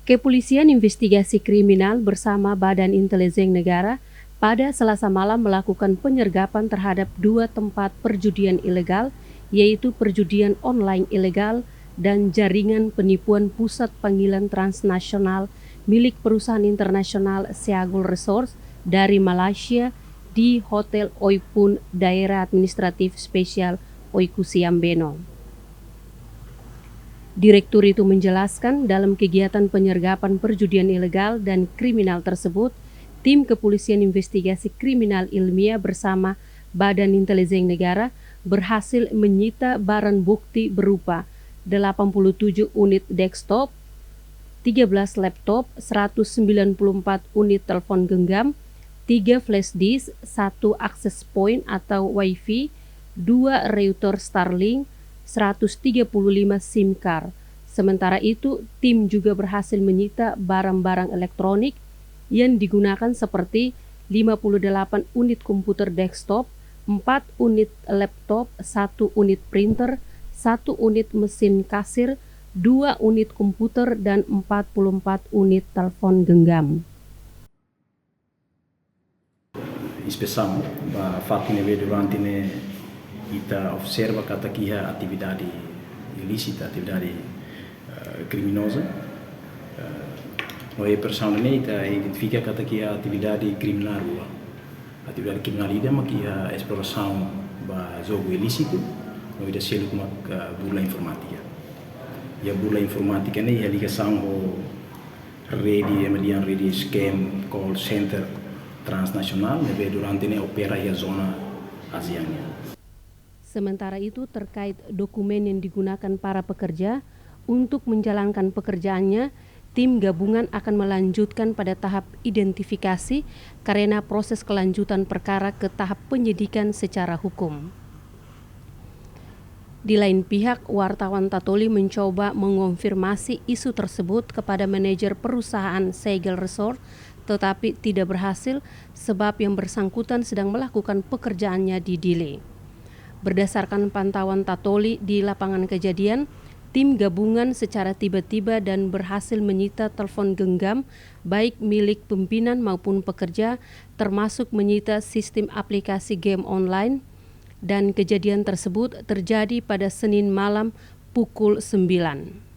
Kepolisian Investigasi Kriminal bersama Badan Intelijen Negara pada Selasa malam melakukan penyergapan terhadap 2 tempat perjudian ilegal, yaitu perjudian online ilegal dan jaringan penipuan pusat panggilan transnasional milik perusahaan internasional Seagul Resorts dari Malaysia di Hotel Oipun, Daerah Administratif Spesial Oiku Siambeno. Direktur itu menjelaskan dalam kegiatan penyergapan perjudian ilegal dan kriminal tersebut, tim Kepolisian Investigasi Kriminal Ilmiah bersama Badan Intelijen Negara berhasil menyita barang bukti berupa 87 unit desktop, 13 laptop, 194 unit telepon genggam, 3 flash disk, 1 access point atau WiFi, 2 router Starlink, 135 SIM card. Sementara itu, tim juga berhasil menyita barang-barang elektronik yang digunakan seperti 58 unit komputer desktop, 4 unit laptop, 1 unit printer, 1 unit mesin kasir, 2 unit komputer, dan 44 unit telepon genggam. Inspeção fato ne durante ne kita observa katakia atividade ilícita, atividade criminosa. Noi persone ita identifica katakia atividade criminal, atividade criminal ida makia exploração ba jogo ilícito, noi da selo como bula informática. E a bula informática ne a ligação ao rede median rede scam call center transnasional ne durante ne opera a zona ASEAN. Sementara itu, terkait dokumen yang digunakan para pekerja untuk menjalankan pekerjaannya, tim gabungan akan melanjutkan pada tahap identifikasi karena proses kelanjutan perkara ke tahap penyidikan secara hukum. Di lain pihak, wartawan Tatoli mencoba mengonfirmasi isu tersebut kepada manajer perusahaan Seagul Resort, tetapi tidak berhasil sebab yang bersangkutan sedang melakukan pekerjaannya di delay. Berdasarkan pantauan Tatoli di lapangan kejadian, tim gabungan secara tiba-tiba dan berhasil menyita telepon genggam baik milik pimpinan maupun pekerja, termasuk menyita sistem aplikasi game online, dan kejadian tersebut terjadi pada Senin malam pukul 9.